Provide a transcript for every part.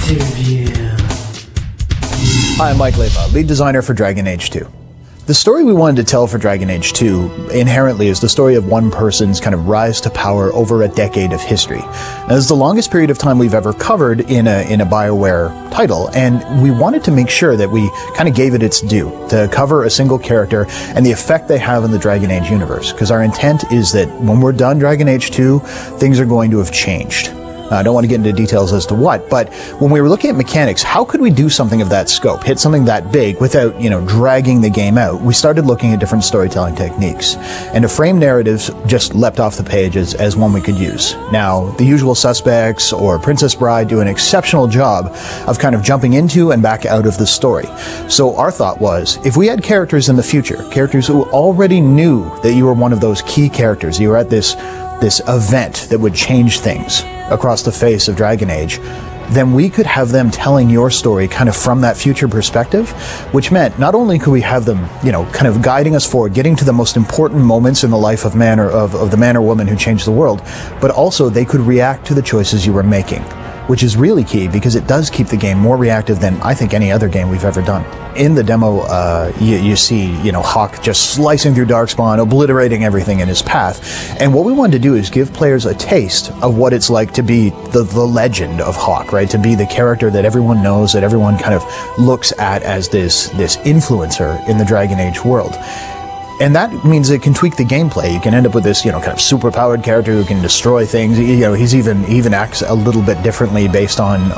Interview. Hi, I'm Laidlaw'em, lead designer for Dragon Age 2. The story we wanted to tell for Dragon Age 2 inherently is the story of one person's kind of rise to power over a decade of history. Now, this is the longest period of time we've ever covered in a BioWare title, and we wanted to make sure that we kind of gave it its due to cover a single character and the effect they have in the Dragon Age universe, because our intent is that when we're done Dragon Age 2, things are going to have changed. I don't want to get into details as to what, but when we were looking at mechanics, how could we do something of that scope, hit something that big without, dragging the game out? We started looking at different storytelling techniques, and to frame narratives just leapt off the pages as one we could use. Now, The Usual Suspects or Princess Bride do an exceptional job of kind of jumping into and back out of the story. So our thought was, if we had characters in the future, characters who already knew that you were one of those key characters, you were at this event that would change things across the face of Dragon Age, then we could have them telling your story kind of from that future perspective, which meant not only could we have them, kind of guiding us forward, getting to the most important moments in the life of man or of the man or woman who changed the world, but also they could react to the choices you were making, which is really key because it does keep the game more reactive than I think any other game we've ever done. In the demo, you see, Hawk just slicing through Darkspawn, obliterating everything in his path. And what we wanted to do is give players a taste of what it's like to be the legend of Hawk, right? To be the character that everyone knows, that everyone kind of looks at as this influencer in the Dragon Age world. And that means it can tweak the gameplay. You can end up with this, kind of super-powered character who can destroy things. He's even acts a little bit differently based on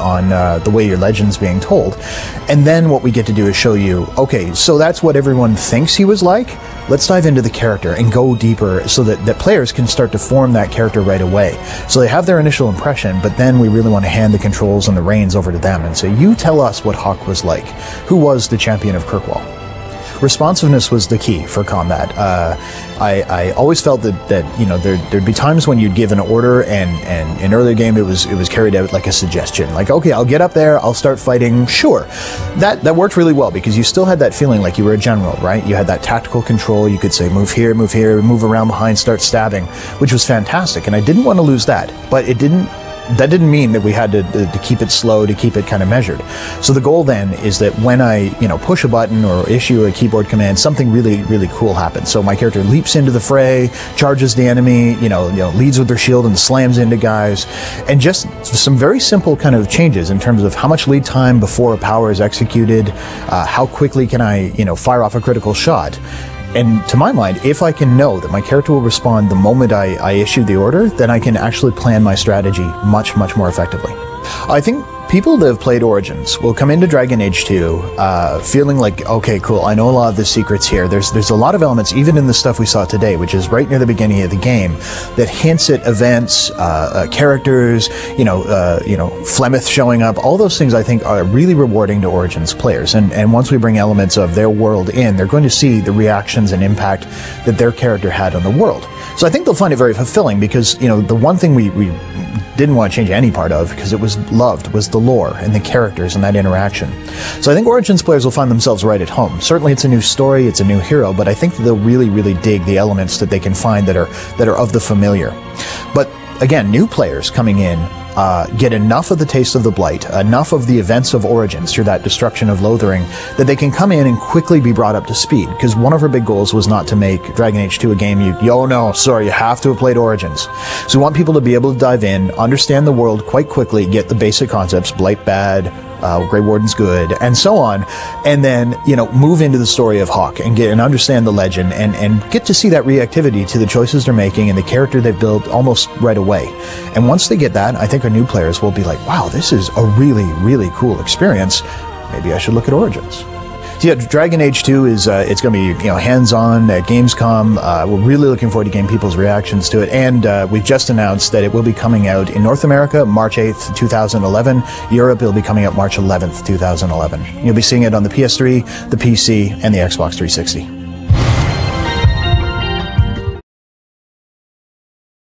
the way your legend's being told. And then what we get to do is show you, okay, so that's what everyone thinks he was like. Let's dive into the character and go deeper so that players can start to form that character right away. So they have their initial impression, but then we really want to hand the controls and the reins over to them and say, you tell us what Hawk was like. Who was the champion of Kirkwall? Responsiveness was the key for combat. I always felt that there'd be times when you'd give an order and in earlier game it was carried out like a suggestion, like, okay, I'll get up there, I'll start fighting. Sure, that worked really well because you still had that feeling like you were a general, right? You had that tactical control. You could say move here, move around behind, start stabbing, which was fantastic, and I didn't want to lose that, but that didn't mean that we had to keep it slow, to keep it kind of measured. So the goal then is that when I, push a button or issue a keyboard command, something really, really cool happens. So my character leaps into the fray, charges the enemy, leads with their shield and slams into guys, and just some very simple kind of changes in terms of how much lead time before a power is executed, how quickly can I, fire off a critical shot. And to my mind, if I can know that my character will respond the moment I issue the order, then I can actually plan my strategy much, much more effectively. I think people that have played Origins will come into Dragon Age 2 feeling like, okay, cool, I know a lot of the secrets here. There's a lot of elements, even in the stuff we saw today, which is right near the beginning of the game, that hints at events, characters, Flemeth showing up. All those things I think are really rewarding to Origins players. And once we bring elements of their world in, they're going to see the reactions and impact that their character had on the world. So I think they'll find it very fulfilling because, the one thing we didn't want to change any part of, because it was loved, was the lore and the characters and that interaction. So I think Origins players will find themselves right at home. Certainly it's a new story, it's a new hero, but I think that they'll really, really dig the elements that they can find that are of the familiar. But again, new players coming in get enough of the taste of the Blight, enough of the events of Origins through that destruction of Lothering, that they can come in and quickly be brought up to speed. Because one of our big goals was not to make Dragon Age 2 a game you have to have played Origins. So we want people to be able to dive in, understand the world quite quickly, get the basic concepts, Blight bad, Grey Warden's good, and so on, and then, move into the story of Hawk and understand the legend and get to see that reactivity to the choices they're making and the character they've built almost right away. And once they get that, I think our new players will be like, wow, this is a really, really cool experience. Maybe I should look at Origins. So yeah, Dragon Age 2 is it's going to be hands-on at Gamescom. We're really looking forward to getting people's reactions to it, and we've just announced that it will be coming out in North America March 8th, 2011. Europe, it'll be coming out March 11th, 2011. You'll be seeing it on the PS3, the PC, and the Xbox 360.